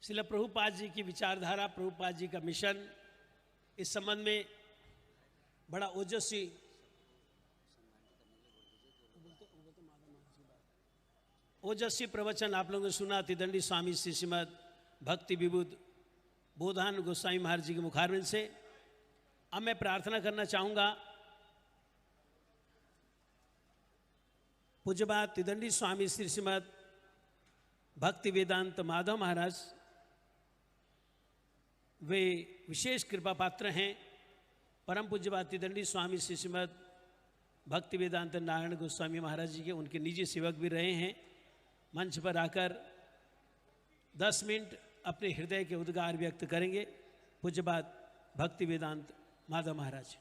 श्रील प्रभुपाद जी की विचारधारा, प्रभुपाद जी का मिशन, इस संबंध में बड़ा ओजस्वी प्रवचन आप लोगों ने सुना तिदंडी स्वामी श्री श्रीमद भक्ति विबुध बोधान गोस्वामी महाराज जी के मुखारविंद से। अब मैं प्रार्थना करना चाहूँगा पूज्यपाद तिदंडी स्वामी श्री श्रीमद भक्ति वेदांत माधव महाराज, वे विशेष कृपा पात्र हैं। परम पूज्यपाद तिदंडी स्वामी श्री श्रीमद भक्ति वेदांत नारायण गोस्वामी महाराज जी के उनके निजी सेवक भी रहे हैं। मंच पर आकर 10 मिनट अपने हृदय के उद्गार व्यक्त करेंगे पूज्यपाद भक्ति वेदांत माधव महाराज।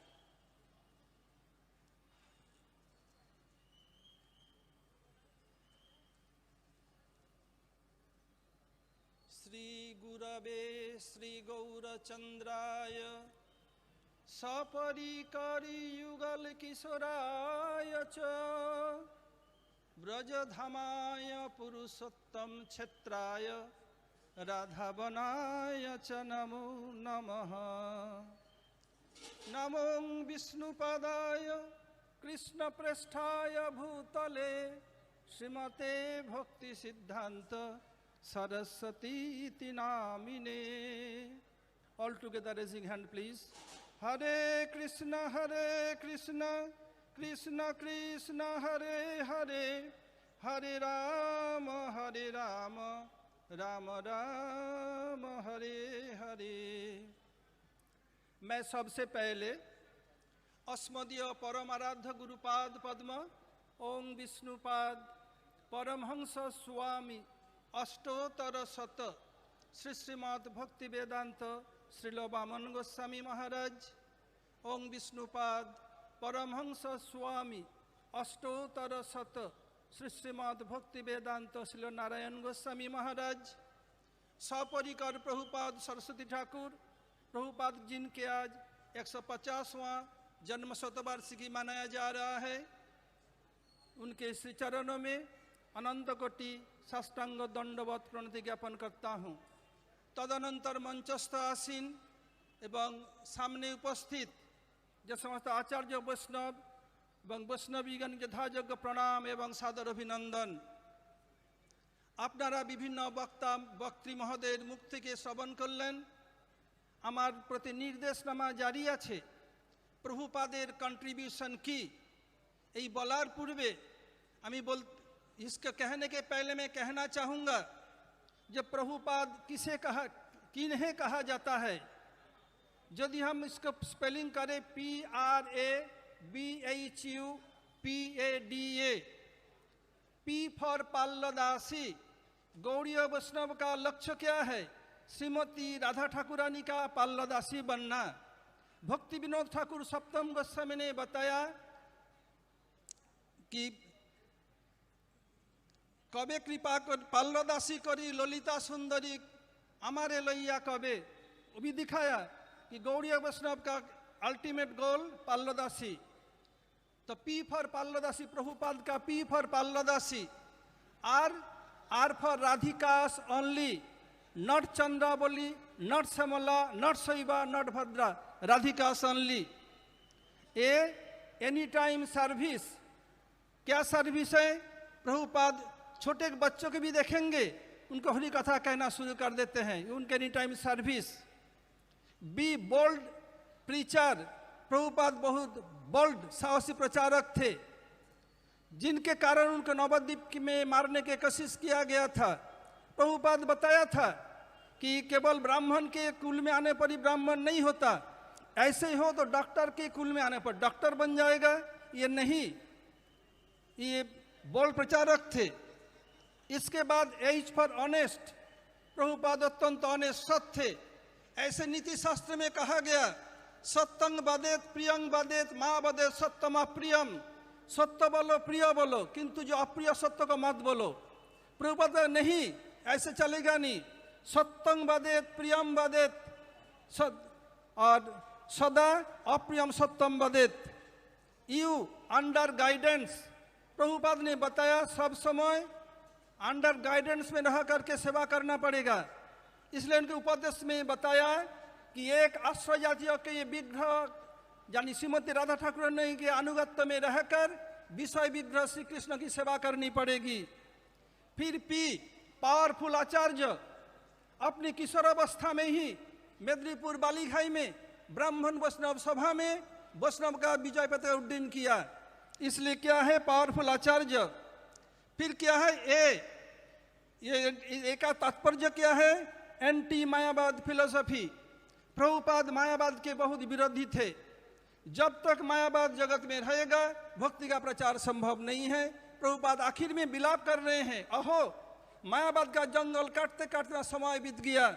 श्री गुरवे श्री गौरचंद्राय सपरिकरी युगल किशोराय च ब्रजधामाय पुरुषोत्तम क्षेत्राय राधावनाय च नमो नमः। नमो विष्णुपदाय कृष्णप्रेष्ठाय भूतले श्रीमते भक्ति सिद्धांत Saraswati नामिने। All together raising hand please. Hare Krishna Krishna Krishna Hare Hare, Hare Rama Rama Rama Hare Hare। मैं सबसे पहले अस्मदीय परमाराध्य गुरुपाद पद्म ओम विष्णुपाद परमहंस स्वामी अष्टोत्तर शत श्री श्रीमद भक्ति वेदांत श्रील वामन गोस्वामी महाराज, ओम विष्णुपाद परमहंस स्वामी अष्टोत्तर शत श्री श्रीमद भक्ति वेदांत श्रील नारायण गोस्वामी महाराज, सपरिकर प्रभुपाद सरस्वती ठाकुर, प्रभुपाद जिनके आज 150वां जन्म शतवार्षिकी मनाया जा रहा है, उनके श्री चरणों में अनंत कोटि साष्टांग दंडवत प्रणति ज्ञापन करता हूँ। तदनंतर मंचस्थ आसीन एवं सामने उपस्थित जो समस्त आचार्य वैष्णव एवं वैष्णवीगण के यथायोग्य प्रणाम एवं सादर अभिनंदन। आपनारा विभिन्न वक्ता वक्त्री महोदय मुक्ति के श्रवण करलें। आमार प्रति निर्देशनामा जारी आछे। प्रभुपादेर कंट्रीब्यूशन की এই বলার पूर्वे আমি इसके कहने के पहले मैं कहना चाहूँगा जब प्रभुपाद किन्हें कहा जाता है। यदि हम इसको स्पेलिंग करें PRABHUPADA, P फॉर पाल्लदासी, गौड़ीय वैष्णव का लक्ष्य क्या है? श्रीमती राधा ठाकुरानी का पाल्लदासी बनना। भक्ति विनोद ठाकुर सप्तम गोस्वामी ने बताया कि कबे कृपा कर पाल्लदासी करी ललिता सुंदरी हमारे लैया कबे, वो भी दिखाया कि गौड़ीय वैष्णव का अल्टीमेट गोल पाल्लदासी। तो पी फॉर पाल्लदासी, प्रभुपाद का P for Palladasi, R for Radhika's only, not Chandravali, not Shyamala, not Shaiva, not Bhadra, Radhika's only. Any time service, क्या सर्विस है? प्रभुपाद छोटे बच्चों के भी देखेंगे, उनको हरि कथा कहना शुरू कर देते हैं, उनके any time service. Be bold preacher, Prabhupada बहुत बोल्ड साहसी प्रचारक थे, जिनके कारण उनको नवद्वीप में मारने की कोशिश किया गया था। प्रभुपाद बताया था कि केवल ब्राह्मण के कुल में आने पर ही ब्राह्मण नहीं होता, ऐसे ही हो तो डॉक्टर के कुल में आने पर डॉक्टर बन जाएगा, ये नहीं। ये बोल्ड प्रचारक थे। इसके बाद एच फॉर ऑनेस्ट, प्रभुपाद अत्यंत ऑनेस्ट सत थे। ऐसे नीति शास्त्र में कहा गया सत्यंग बदेत प्रियंग बदेत माँ बदेत सत्यम अप्रियम, सत्य बोलो प्रिय बोलो, किंतु जो अप्रिय सत्य को मत बोलो। प्रभुपाद नहीं, ऐसे चलेगा नहीं। सत्यंग बदेत प्रियम बदेत और सदा अप्रियम सत्यम बदेत। यू अंडर गाइडेंस, प्रभुपाद ने बताया सब समय अंडर गाइडेंस में रह करके सेवा करना पड़ेगा। इसलिए उनके उपदेश में बताया कि एक आश्रय जातियों के ये विग्रह यानी श्रीमती राधा ठाकुर ने के अनुगत्य में रहकर विषय विग्रह श्री कृष्ण की सेवा करनी पड़ेगी। फिर पी पावरफुल आचार्य अपनी किशोरावस्था में ही मेदिनीपुर बालीघाई में ब्राह्मण वैष्णव सभा में वैष्णव का विजय पताका उड्डीन किया। इसलिए क्या है पावरफुल आचार्य। फिर क्या है ये का तात्पर्य क्या है? Anti मायावाद philosophy. प्रभुपाद मायावाद के बहुत विरोधी थे। जब तक मायावाद जगत में रहेगा भक्ति का प्रचार संभव नहीं है। प्रभुपाद आखिर में विलाप कर रहे हैं, अहो मायावाद का जंगल काटते काटते समय बीत गया।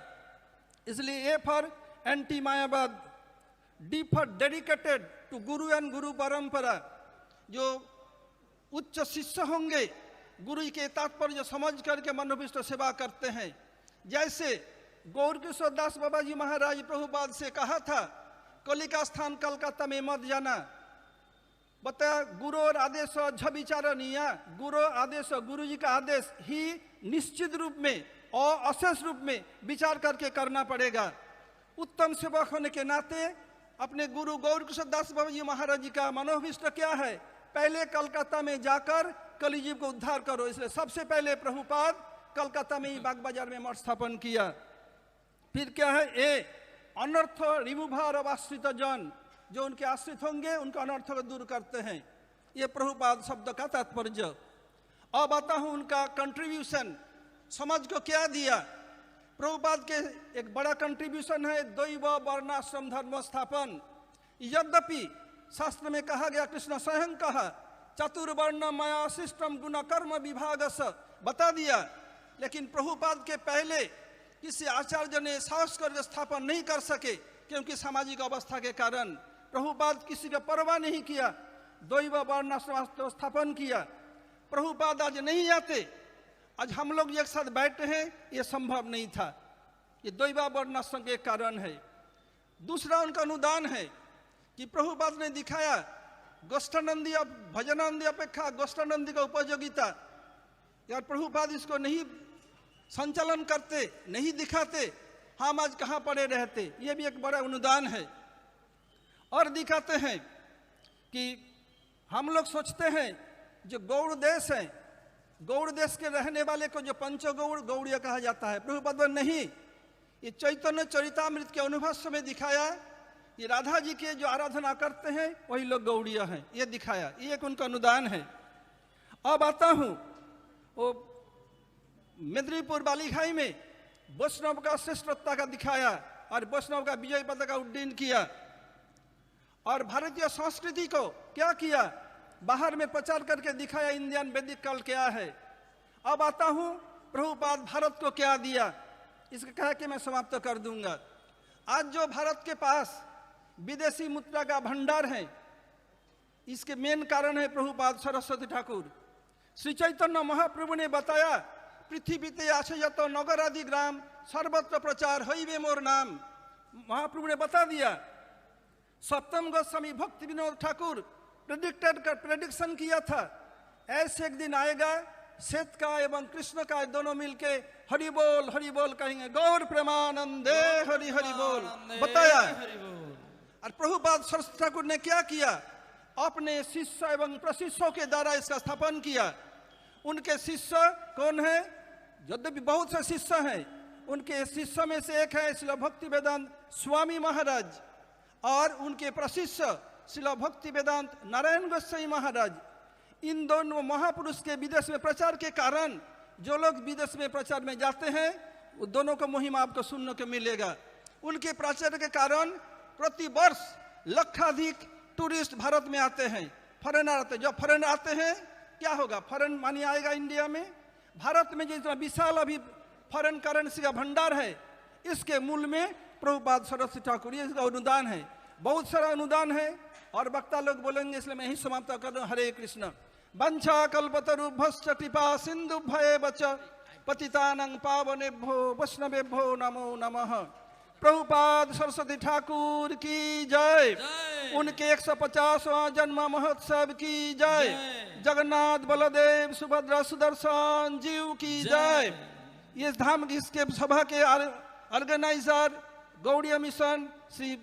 इसलिए A for anti Mayavad, D for dedicated to guru and guru parampara. जो उच्च शिष्य होंगे गुरु के तात्पर्य समझ करके मनोभिष्ट सेवा करते हैं। जैसे गौर किशोर दास बाबा जी महाराज प्रभुपाद से कहा था कलिका स्थान कलकत्ता में मत जाना। बताया गुरु और आदेश झविचारणीय, गुरु आदेश गुरु जी का आदेश ही निश्चित रूप में और अशेष रूप में विचार करके करना पड़ेगा। उत्तम सेवक होने के नाते अपने गुरु गौर किशोर दास बाबा जी महाराज जी का मनोभिष्ट क्या है? पहले कलकत्ता में जाकर कलिजीव को उद्धार करो। इसलिए सबसे पहले प्रभुपाद कलकत्ता में ही बाग बाजार में मठ स्थापन किया। फिर क्या है? ए अनर्थ रिमूवर ऑफ आश्रित जन, जो उनके आश्रित होंगे उनका अनर्थ को दूर करते हैं। ये प्रभुपाद शब्द का तात्पर्य। अब आता हूं उनका कंट्रीब्यूशन, समाज को क्या दिया। प्रभुपाद के एक बड़ा कंट्रीब्यूशन है दैव वर्णाश्रम धर्म स्थापन। यद्यपि शास्त्र में कहा गया, कृष्ण स्वयं कहा चतुर्वर्ण माया सिस्टम गुण कर्म विभाग बता दिया, लेकिन प्रभुपाद के पहले किसी आचार्य ने साहस कर स्थापन नहीं कर सके, क्योंकि सामाजिक अवस्था के कारण प्रभुपाद किसी का परवाह नहीं किया। दैव वर्णाश्रम स्थापन किया। प्रभुपाद आज नहीं आते, आज हम लोग एक साथ बैठे हैं, ये संभव नहीं था। ये दैव वर्णाश्रम के कारण है। दूसरा उनका अनुदान है कि प्रभुपाद ने दिखाया गोष्ठानंदी भजनानंदी अपेक्षा गोष्ठानंदी का उपयोगिता। यार प्रभुपाद इसको नहीं संचालन करते, नहीं दिखाते, हम आज कहाँ पड़े रहते। ये भी एक बड़ा अनुदान है। और दिखाते हैं कि हम लोग सोचते हैं जो गौड़ देश है, गौड़ देश के रहने वाले को जो पंचगौड़ गौड़िया कहा जाता है, प्रभुपाद नहीं, ये चैतन्य चरितामृत के अनुभव में दिखाया ये राधा जी के जो आराधना करते हैं वही लोग गौड़िया हैं, ये दिखाया। ये एक उनका अनुदान है। अब आता हूं वो मेदिनीपुर बालीघाई में वैष्णव का श्रेष्ठता का दिखाया और वैष्णव का विजय पताका उड्डीन किया। और भारतीय संस्कृति को क्या किया? बाहर में प्रचार करके दिखाया इंडियन वैदिक काल क्या है। अब आता हूं प्रभुपाद भारत को क्या दिया, इसको कह के मैं समाप्त कर दूंगा। आज जो भारत के पास विदेशी मुद्रा का भंडार है, इसके मेन कारण है प्रभुपाद सरस्वती ठाकुर। श्री चैतन्य महाप्रभु ने बताया पृथ्वीते आशयत नगर आदि ग्राम सर्वत्र प्रचार हईवे मोर नाम। महाप्रभु ने बता दिया। सप्तम गोस्वामी भक्ति विनोद ठाकुर प्रेडिक्शन किया था, ऐसे एक दिन आएगा श्वेत का एवं कृष्ण का दोनों मिलके हरि बोल कहेंगे, गौर प्रेमानंदे हरि हरि बोल बताया। और प्रभुपाद सरस्वती ठाकुर ने क्या किया? अपने शिष्य एवं प्रशिष्यों के द्वारा इसका स्थापन किया। उनके शिष्य कौन है? यद्यपि बहुत से शिष्य हैं, उनके शिष्य में से एक है श्रील भक्ति वेदांत स्वामी महाराज, और उनके प्रशिष्य श्रील भक्ति वेदांत नारायण गोस्वामी महाराज। इन दोनों महापुरुष के विदेश में प्रचार के कारण जो लोग विदेश में प्रचार में जाते हैं वो दोनों का महिमा आपको सुनने को मिलेगा। उनके प्रचार के कारण प्रति वर्ष लक्षाधिक टूरिस्ट भारत में आते हैं, फॉरेनर आते हैं। जब फॉरेनर आते हैं क्या होगा? फॉरेन मनी आएगा इंडिया में। भारत में जितना विशाल अभी फॉरेन करेंसी का भंडार है, इसके मूल में प्रभुपाद सरस्वती ठाकुर, ये इसका अनुदान है। बहुत सारा अनुदान है और वक्ता लोग बोलेंगे, इसलिए मैं यही समाप्त कर रहा हूं। हरे कृष्ण। वंशा कल्पतरुभ्यश्च कृपा सिंधुभ्येव च पतितानां पावनेभ्यो वैष्णवेभ्यो नमो नमः। प्रभुपाद सरस्वती ठाकुर की जय। उनके 150वां जन्म महोत्सव की जय। जगन्नाथ बलदेव सुभद्रा सुदर्शन जीव की जय। ये धाम इसके सभा के ऑर्गेनाइजर गौड़ीय मिशन श्री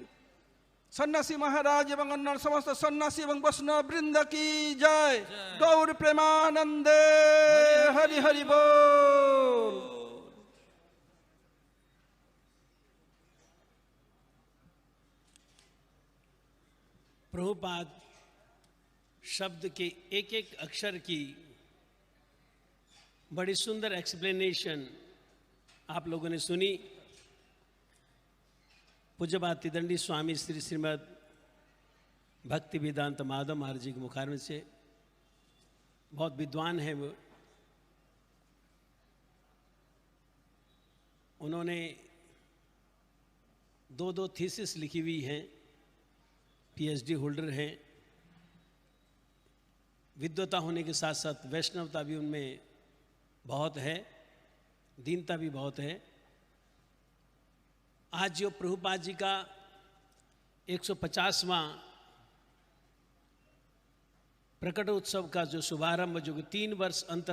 सन्यासी महाराज एवं अन्य समस्त सन्यासी एवं वैष्णव वृंद की जय। गौर प्रेमानंदे हरि हरि बोल। प्रभुपाद शब्द के एक एक अक्षर की बड़ी सुंदर एक्सप्लेनेशन आप लोगों ने सुनी। पूज्यपाद त्रिदंडी स्वामी श्री श्रीमद भक्ति वेदांत माधव महाराज जी के मुखारविंद से, बहुत विद्वान हैं वो। उन्होंने दो थीसिस लिखी हुई हैं, पीएचडी होल्डर हैं। विद्वता होने के साथ साथ वैष्णवता भी उनमें बहुत है, दीनता भी बहुत है। आज जो प्रभुपाद जी का 150वां प्रकट उत्सव का जो शुभारंभ, जो 3 वर्ष अंतर